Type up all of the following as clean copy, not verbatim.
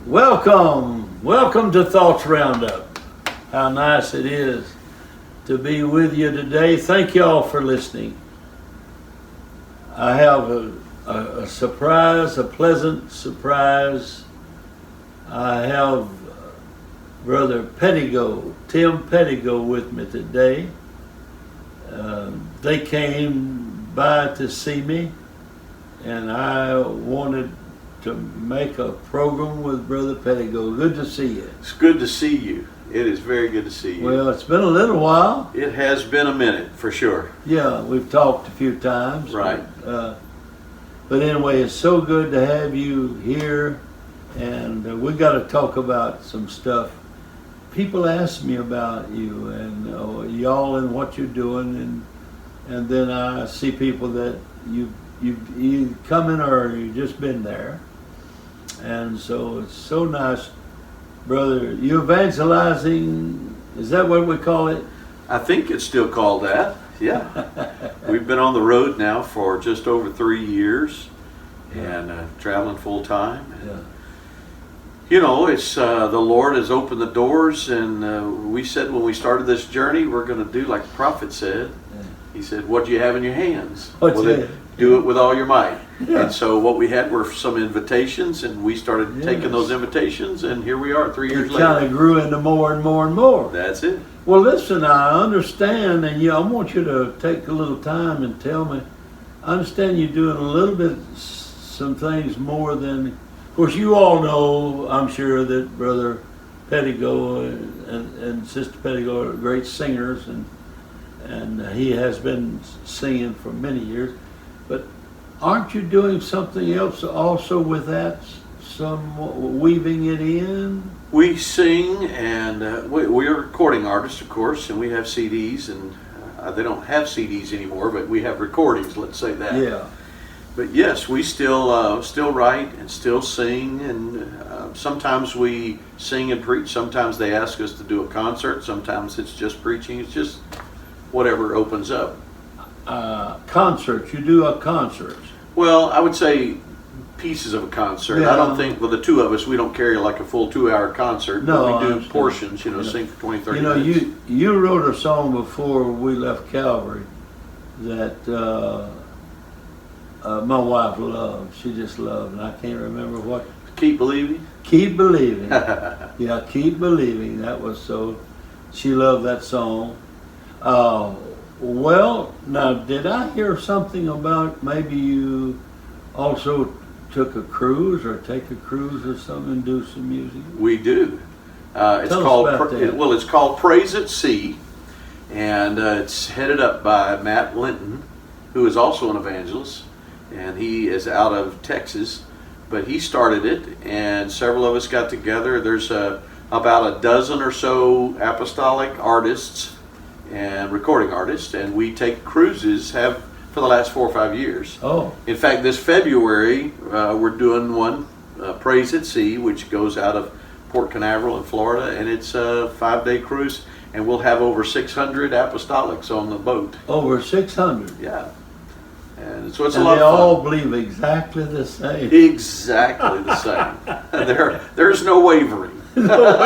Welcome to Thoughts Roundup. How nice it is to be with you today. Thank y'all for listening. I have a surprise, a pleasant surprise. I have Brother Pedigo, Tim Pedigo, with me today. They came by to see me, and I wanted to make a program with Brother Pedigo. Good to see you. It's good to see you. It is very good to see you. Well, it's been a little while. It has been a minute, for sure. Yeah, we've talked a few times. Right. But anyway, it's so good to have you here, and we got to talk about some stuff. People ask me about you and y'all and what you're doing, and then I see people that you come in or you just been there, and so it's so nice, brother. You evangelizing? Is that what we call it? I think it's still called that. Yeah. We've been on the road now for just over 3 years, and traveling full time. Yeah. You know, it's the Lord has opened the doors, and we said when we started this journey, we're going to do like the prophet said. Yeah. He said, "What do you have in your hands? Then do it with all your might." Yeah. And so what we had were some invitations, and we started taking those invitations, and here we are 3 years It later. kind of grew into more and more and more. That's it. Well, listen, I understand, and I want you to take a little time and tell me. I understand you're doing a little bit, some things more than. Of course, you all know, I'm sure, that Brother Pedigo and Sister Pedigo are great singers, and he has been singing for many years. But aren't you doing something else also with that? Some weaving it in? We sing, and we're recording artists, of course, and we have CDs, and they don't have CDs anymore, but we have recordings, let's say that. Yeah. But yes, we still write and still sing, and sometimes we sing and preach. Sometimes they ask us to do a concert. Sometimes it's just preaching. It's just whatever opens up. Concerts. You do a concert. Well, I would say pieces of a concert. Yeah. I don't think, well, the two of us, we don't carry like a full 2-hour concert. No, but I we do understand. portions, Yeah. sing for 20, 30 minutes. You wrote a song before we left Calvary that my wife loved. She just loved, and I can't remember what. Keep believing. Keep believing. Yeah, keep believing. That was so. She loved that song. Well, now, did I hear something about maybe you also took a cruise or take a cruise or something and do some music? We do. It's Tell us called about that. Well, it's called Praise at Sea, and it's headed up by Matt Linton, who is also an evangelist, and he is out of Texas, but he started it, and several of us got together. There's about a dozen or so apostolic artists and recording artists, and we take cruises, have for the last 4 or 5 years. Oh. In fact, this February, we're doing one, Praise at Sea, which goes out of Port Canaveral in Florida, and it's a 5-day cruise, and we'll have over 600 apostolics on the boat. Over 600. Yeah. And so it's And a lot they of fun. all believe exactly the same. Exactly the same. There's no wavering. Well,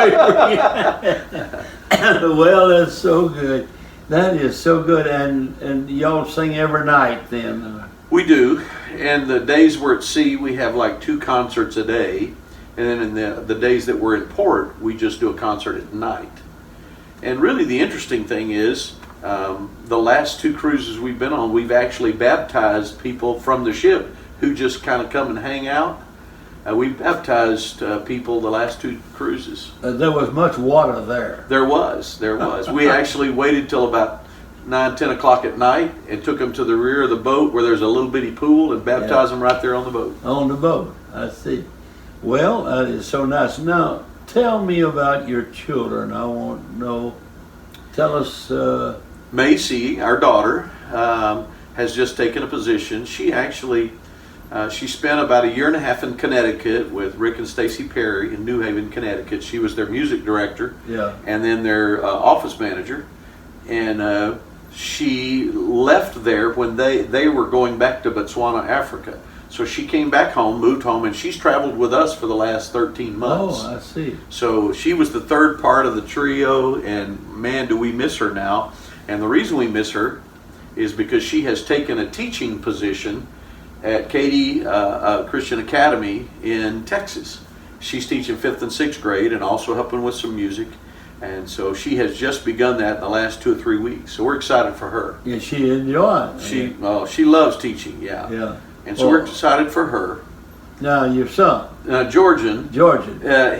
that's so good. That is so good. And y'all sing every night then? We do. And the days we're at sea, we have like 2 concerts a day. And then in the days that we're in port, we just do a concert at night. And really the interesting thing is, the last 2 cruises we've been on, we've actually baptized people from the ship who just kind of come and hang out. We've baptized people the last 2 cruises. There was much water there. There was. We actually waited till about 9, 10 o'clock at night and took them to the rear of the boat where there's a little bitty pool and baptized them right there on the boat. On the boat, I see. Well, that is so nice. Now, tell me about your children. I want to know. Tell us. Macy, our daughter, has just taken a position. She actually she spent about 1.5 years in Connecticut with Rick and Stacy Perry in New Haven, Connecticut. She was their music director, and then their office manager. And she left there when they were going back to Botswana, Africa. So she came back home, moved home, and she's traveled with us for the last 13 months. Oh, I see. So she was the third part of the trio, and man, do we miss her now. And the reason we miss her is because she has taken a teaching position at Katy Christian Academy in Texas. She's teaching 5th and 6th grade and also helping with some music. And so she has just begun that in the last 2 or 3 weeks. So we're excited for her. Yeah, she enjoyed it. She loves teaching, yeah. Yeah. And so we're excited for her. Now, your son, Georgian,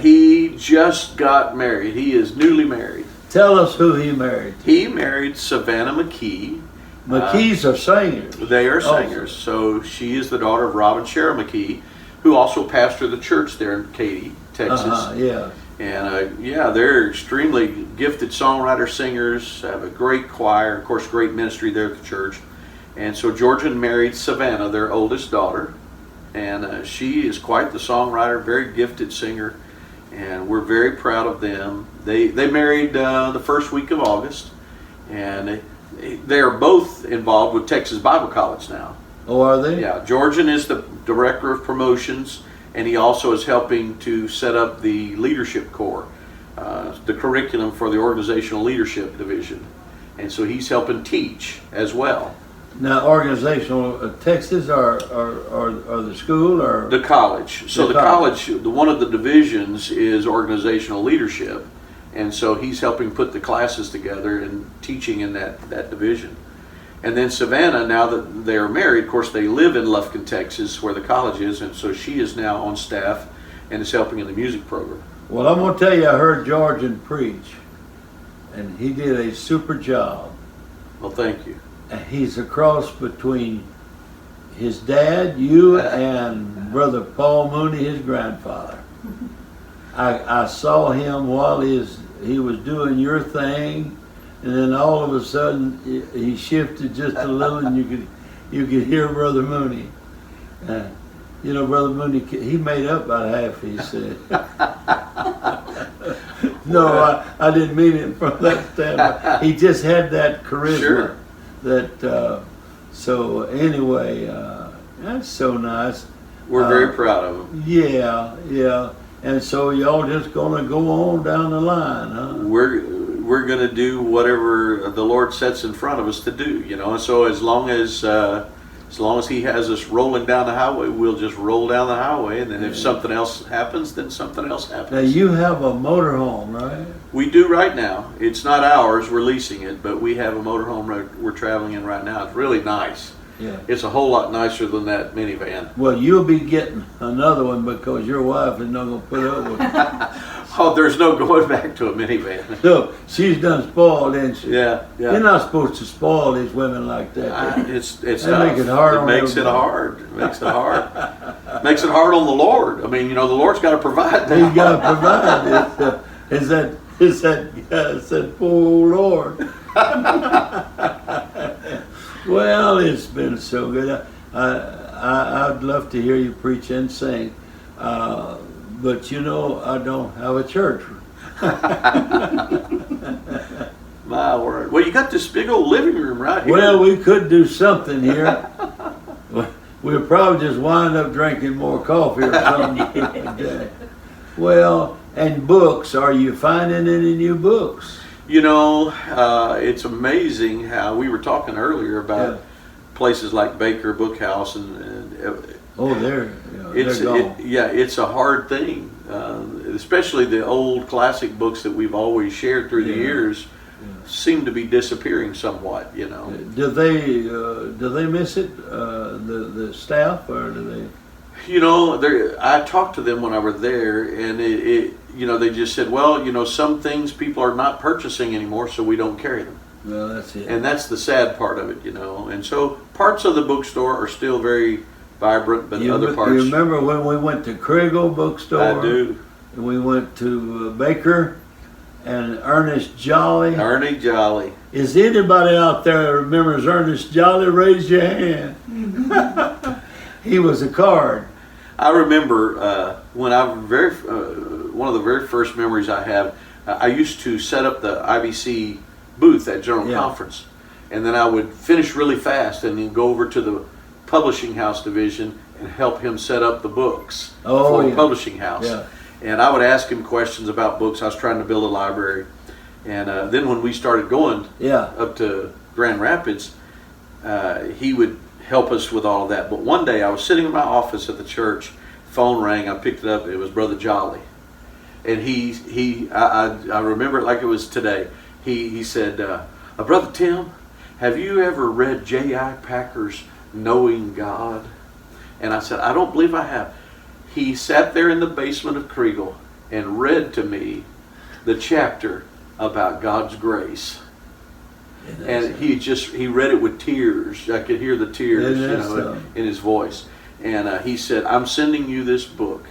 he just got married. He is newly married. Tell us who he married. He married Savannah McKee. McKees are singers. They are singers. So she is the daughter of Rob and Cheryl McKee, who also pastor the church there in Katy, Texas. Yeah. And they're extremely gifted songwriter singers, have a great choir, of course, great ministry there at the church. And so Georgian married Savannah, their oldest daughter, and she is quite the songwriter, very gifted singer, and we're very proud of them. They married the first week of August, and they are both involved with Texas Bible College now. Oh, are they? Yeah, Georgian is the director of promotions, and he also is helping to set up the leadership corps, the curriculum for the organizational leadership division. And so he's helping teach as well. Now, organizational Texas or the school or the college. So the college, one of the divisions is organizational leadership, and so he's helping put the classes together and teaching in that division. And then Savannah, now that they're married, of course, they live in Lufkin, Texas, where the college is, and so she is now on staff and is helping in the music program. Well, I'm going to tell you, I heard Georgian preach, and he did a super job. Well, thank you. He's a cross between his dad, you, and Brother Paul Mooney, his grandfather. I saw him while he was doing your thing, and then all of a sudden he shifted just a little, and you could hear Brother Mooney. Brother Mooney, he made up about half, he said. No, I didn't mean it from that standpoint. He just had that charisma. Sure. So anyway, that's so nice. We're very proud of him. Yeah. And so y'all just gonna go on down the line, huh? We're gonna do whatever the Lord sets in front of us to do, And so as long as He has us rolling down the highway, we'll just roll down the highway. And then if something else happens, then something else happens. Now you have a motorhome, right? We do right now. It's not ours, we're leasing it, but we have a motorhome we're traveling in right now. It's really nice. Yeah. It's a whole lot nicer than that minivan. Well, you'll be getting another one because your wife is not going to put up with it. Oh, there's no going back to a minivan. So she's done spoiled, isn't she? Yeah. You're not supposed to spoil these women like that. It's that tough. make it hard. It makes it hard. It makes it hard. Makes it hard on the Lord. I mean, the Lord's got to provide that. He's got to provide. It's that poor Lord. Well, it's been so good. I'd love to hear you preach and sing, but I don't have a church. My word. Well, you got this big old living room right here. Well, we could do something here. We'll probably just wind up drinking more coffee or something. Well, and books. Are you finding any new books? It's amazing how we were talking earlier about places like Baker Bookhouse they're gone. It's a hard thing, especially the old classic books that we've always shared through the years seem to be disappearing somewhat. Do they miss it? The staff, or do they? I talked to them when I was there, and they just said, well, some things people are not purchasing anymore, so we don't carry them. Well, that's it. And that's the sad part of it, And so parts of the bookstore are still very vibrant, but other parts. You remember when we went to Kriegel Bookstore? I do. And we went to Baker and Ernest Jolly. Ernie Jolly. Is anybody out there that remembers Ernest Jolly? Raise your hand. He was a card. I remember when one of the very first memories I have, I used to set up the IBC booth at General Conference, and then I would finish really fast and then go over to the publishing house division and help him set up the books Oh, for a yeah. publishing house. Yeah. And I would ask him questions about books. I was trying to build a library. And then when we started going Yeah. up to Grand Rapids, he would help us with all of that. But one day I was sitting in my office at the church, phone rang, I picked it up, it was Brother Jolly. And I remember it like it was today. He said, Brother Tim, have you ever read J.I. Packer's Knowing God? And I said, I don't believe I have. He sat there in the basement of Kriegel and read to me the chapter about God's grace. And he read it with tears. I could hear the tears, in his voice. And he said, I'm sending you this book.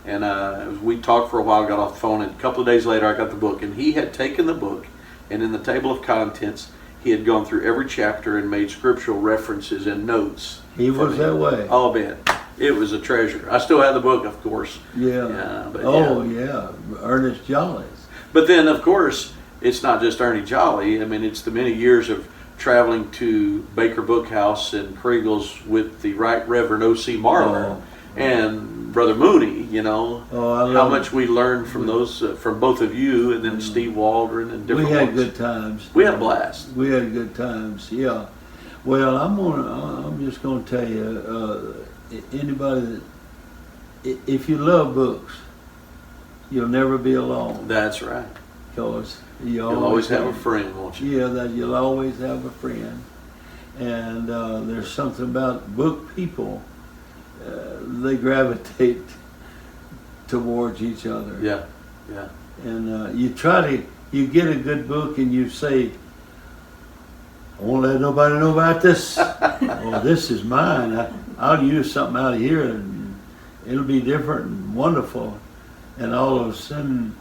And we talked for a while, got off the phone, and a couple of days later I got the book. And he had taken the book, and in the table of contents, he had gone through every chapter and made scriptural references and notes. He was that way. Oh, man. It was a treasure. I still have the book, of course. Yeah. But yeah. Ernest Jolly's. But then, of course, it's not just Ernie Jolly. I mean, it's the many years of traveling to Baker Bookhouse and Kriegel's with the Right Reverend O.C. Marler and Brother Mooney, how much we learned from those, from both of you, and then Steve Waldron and different We had ones. good times. We had a blast. We had good times, yeah. Well, I'm just gonna tell you, anybody that, if you love books, you'll never be alone. That's right. Because You'll always have a friend, won't you? Yeah, that you'll always have a friend. And there's something about book people, they gravitate towards each other. Yeah. And you get a good book and you say, I won't let nobody know about this. Well, this is mine. I'll use something out of here and it'll be different and wonderful. And all of a sudden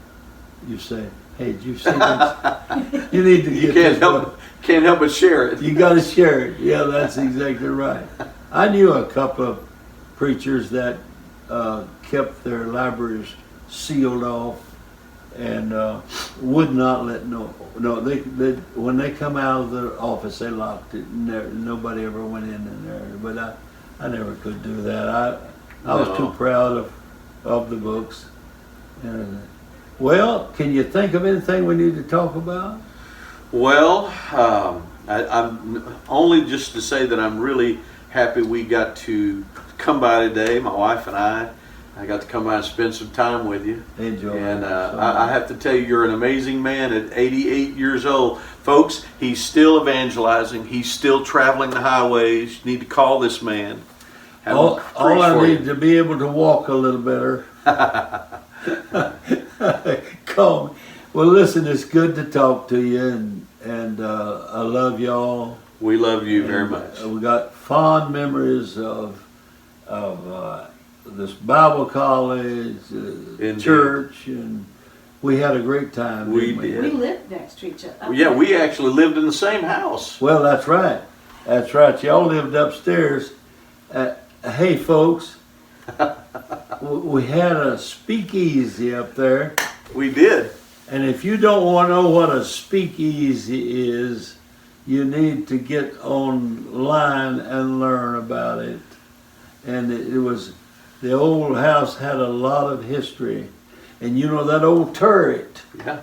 you say, hey, did you see this? You need to get this book. Can't help but share it. You got to share it. Yeah, that's exactly right. I knew a couple of preachers that kept their libraries sealed off and would not let they when they come out of the office they locked it. Nobody ever went in there. But I never could do that. I was too proud of the books. Well, can you think of anything we need to talk about? Well, I'm only just to say that I'm really happy we got to come by today, my wife and I got to come by and spend some time with you. Enjoy. And I have to tell you, you're an amazing man at 88 years old. Folks, he's still evangelizing. He's still traveling the highways. You need to call this man. All I need to be able to walk a little better. Call me. Well, listen, it's good to talk to you, and I love y'all. We love you very much. We got fond memories of this Bible college, church, and we had a great time. We did. We lived next to each other. Yeah, we actually lived in the same house. Well, that's right. That's right. Y'all lived upstairs. Hey, folks, we had a speakeasy up there. We did. And if you don't want to know what a speakeasy is, you need to get online and learn about it. And it was, the old house had a lot of history. And you know that old turret? Yeah.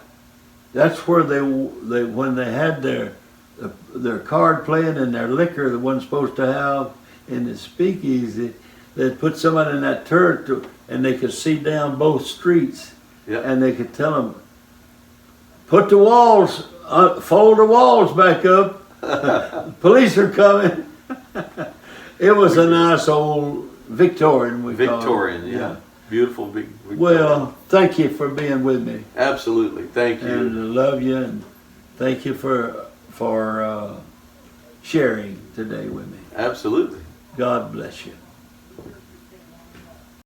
That's where they when they had their card playing and their liquor they wasn't supposed to have in the speakeasy, they'd put somebody in that turret and they could see down both streets. Yeah. And they could tell them, put the walls, fold the walls back up. Police are coming. It was a nice old Victorian, Victorian, yeah. Beautiful big Victorian. Well, thank you for being with me. Absolutely, thank you. And I love you, and thank you for sharing today with me. Absolutely. God bless you.